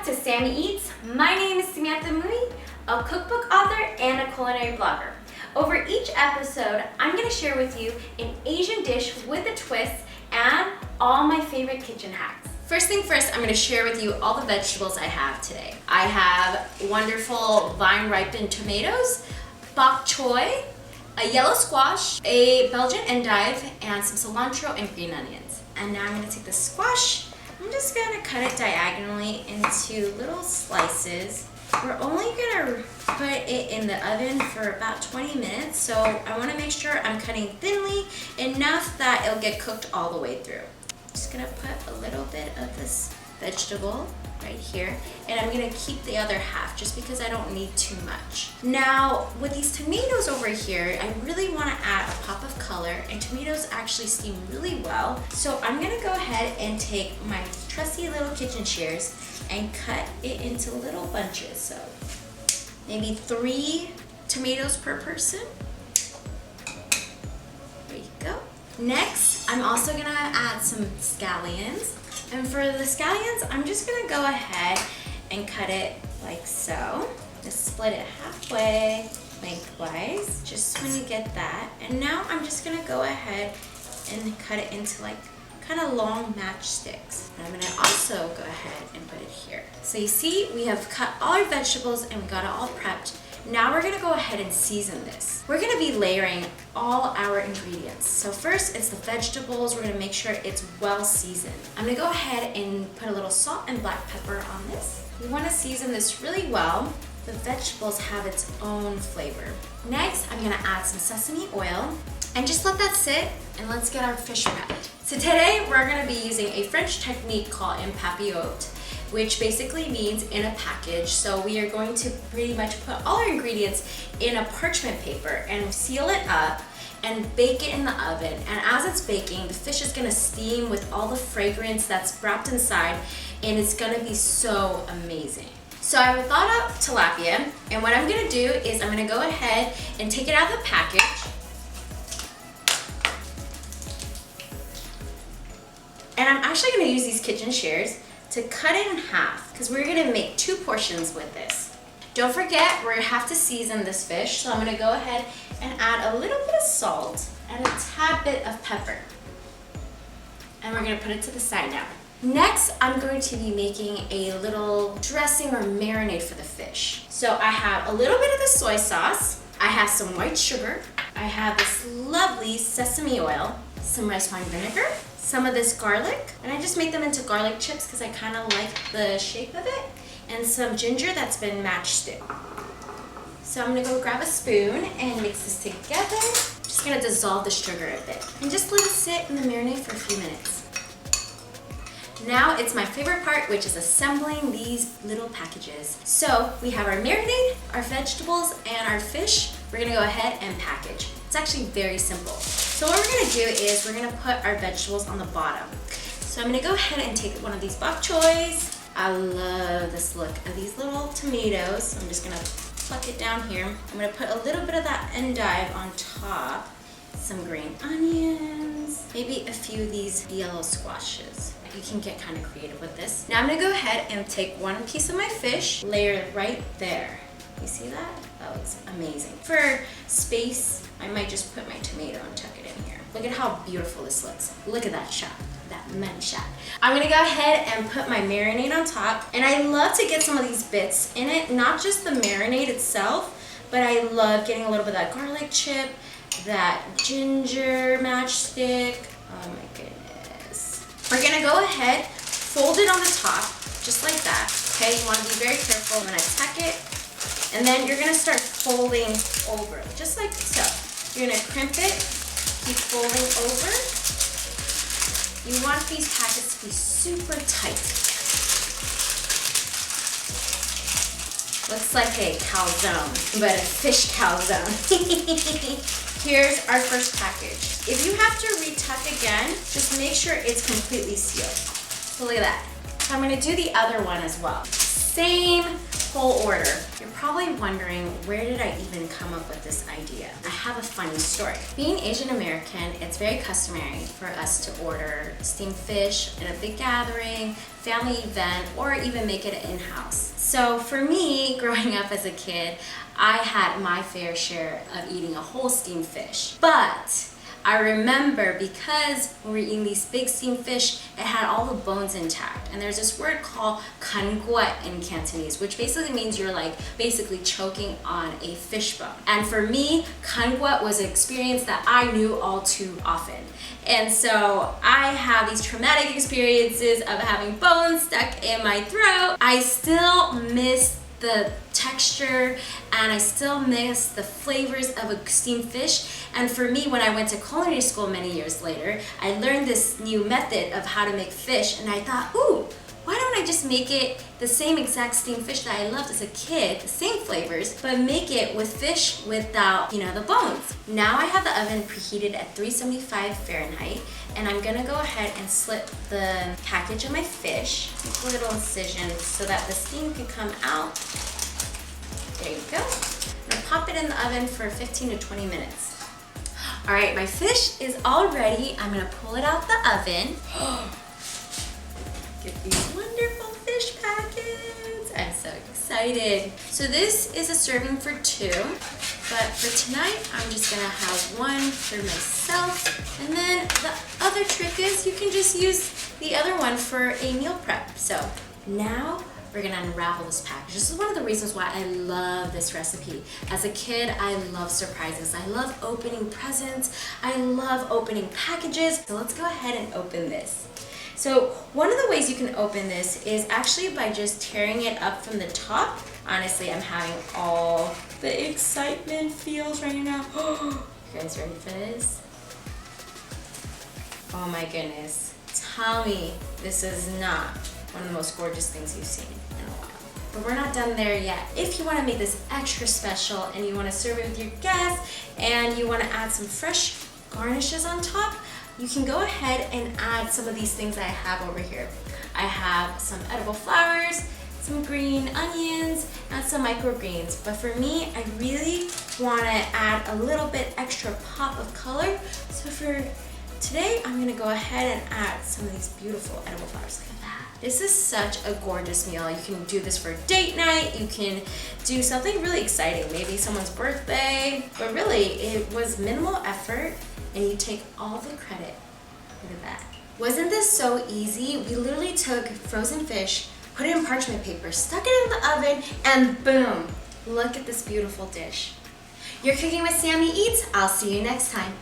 back to Sammy Eats. My name is Sammyeats, a cookbook author and a culinary blogger. Over each episode, I'm going to share with you an Asian dish with a twist and all my favorite kitchen hacks. First thing first, I'm going to share with you all the vegetables I have today. I have wonderful vine-ripened tomatoes, bok choy, a yellow squash, a Belgian endive, and some cilantro and green onions. And now I'm going to take the squash. I'm just going to cut it diagonally into little slices. We're only going to put it in the oven for about 20 minutes, so I want to make sure I'm cutting thinly enough that it'll get cooked all the way through. Just going to put a little bit of this vegetable right here, and I'm going to keep the other half just because I don't need too much. Now with these tomatoes over here, I really want to add a pop of color, and tomatoes actually steam really well, so I'm going to go ahead and take my trusty little kitchen shears and cut it into little bunches, so maybe 3 tomatoes per person. There you go. Next, I'm also going to add some scallions. And for the scallions, I'm just gonna go ahead and cut it like so. Just split it halfway, lengthwise, just when you get that. And now I'm just gonna go ahead and cut it into like kind of long matchsticks. And I'm gonna also go ahead and put it here. So you see, we have cut all our vegetables and we got it all prepped. Now we're gonna go ahead and season this. We're gonna be layering all our ingredients. So first, it's the vegetables. We're gonna make sure it's well seasoned. I'm gonna go ahead and put a little salt and black pepper on this. We wanna season this really well. The vegetables have its own flavor. Next, I'm gonna add some sesame oil and just let that sit, and let's get our fish prepped. So today, we're gonna be using a French technique called un papillote, which basically means in a package. So we are going to pretty much put all our ingredients in a parchment paper and seal it up and bake it in the oven. And as it's baking, the fish is gonna steam with all the fragrance that's wrapped inside, and it's gonna be so amazing. So I thought of tilapia, and what I'm gonna do is I'm gonna go ahead and take it out of the package. And I'm actually gonna use these kitchen shears to cut it in half, because we're gonna make 2 portions with this. Don't forget, we're gonna have to season this fish, so I'm gonna go ahead and add a little bit of salt and a tad bit of pepper. And we're gonna put it to the side now. Next, I'm going to be making a little dressing or marinade for the fish. So I have a little bit of the soy sauce, I have some white sugar, I have this lovely sesame oil, some rice wine vinegar, some of this garlic, and I just make them into garlic chips because I kind of like the shape of it, and some ginger that's been matchstick. So I'm gonna go grab a spoon and mix this together. Just gonna dissolve the sugar a bit and just let it sit in the marinade for a few minutes. Now it's my favorite part, which is assembling these little packages. So we have our marinade, our vegetables, and our fish. We're gonna go ahead and package. It's actually very simple. So what we're gonna do is we're gonna put our vegetables on the bottom. So I'm gonna go ahead and take one of these bok choys. I love this look of these little tomatoes. So I'm just gonna pluck it down here. I'm gonna put a little bit of that endive on top. Some green onions, maybe a few of these yellow squashes. You can get kind of creative with this. Now I'm gonna go ahead and take one piece of my fish, layer it right there. You see that? Oh, it's amazing. For space, I might just put my tomato and tuck it in here. Look at how beautiful this looks. Look at that shot, that money shot. I'm gonna go ahead and put my marinade on top. And I love to get some of these bits in it, not just the marinade itself, but I love getting a little bit of that garlic chip, that ginger matchstick. Oh my goodness. We're gonna go ahead, fold it on the top, just like that. Okay, you wanna be very careful. I'm gonna tuck it, and then you're gonna start folding over, just like so. You're gonna crimp it, keep folding over. You want these packets to be super tight. Looks like a calzone, but a fish calzone. Here's our first package. If you have to retuck again, just make sure it's completely sealed. So look at that. So I'm gonna do the other one as well. Same whole order. You're probably wondering, where did I even come up with this idea? I have a funny story. Being Asian American, it's very customary for us to order steamed fish in a big gathering, family event, or even make it in-house. So for me, growing up as a kid, I had my fair share of eating a whole steamed fish. But I remember, because when we were eating these big steamed fish, it had all the bones intact. And there's this word called kanguet in Cantonese, which basically means you're like basically choking on a fish bone. And for me, kanguet was an experience that I knew all too often. And so I have these traumatic experiences of having bones stuck in my throat. I still miss the texture, and I still miss the flavors of a steamed fish. And for me, when I went to culinary school many years later, I learned this new method of how to make fish, and I thought, ooh, why don't I just make it the same exact steamed fish that I loved as a kid, the same flavors, but make it with fish without, the bones. Now I have the oven preheated at 375 Fahrenheit, and I'm gonna go ahead and slit the package of my fish, make a little incision so that the steam can come out. There you go. I'm gonna pop it in the oven for 15 to 20 minutes. All right, my fish is all ready. I'm gonna pull it out the oven. Get these wonderful fish packets. I'm so excited. So this is a serving for 2, but for tonight, I'm just gonna have 1 for myself. And then the other trick is you can just use the other one for a meal prep. So now we're gonna unravel this package. This is one of the reasons why I love this recipe. As a kid, I love surprises. I love opening presents. I love opening packages. So let's go ahead and open this. So one of the ways you can open this is actually by just tearing it up from the top. Honestly, I'm having all the excitement feels right now. You guys ready for this? Oh my goodness. Tell me this is not one of the most gorgeous things you've seen in a while. But we're not done there yet. If you want to make this extra special and you want to serve it with your guests and you want to add some fresh garnishes on top, you can go ahead and add some of these things I have over here. I have some edible flowers, some green onions, and some microgreens. But for me, I really want to add a little bit extra pop of color. So for today, I'm gonna go ahead and add some of these beautiful edible flowers. Look at that. This is such a gorgeous meal. You can do this for date night. You can do something really exciting, maybe someone's birthday. But really, it was minimal effort, and you take all the credit. Look at that. Wasn't this so easy? We literally took frozen fish, put it in parchment paper, stuck it in the oven, and boom, look at this beautiful dish. You're cooking with Sammyeats. I'll see you next time.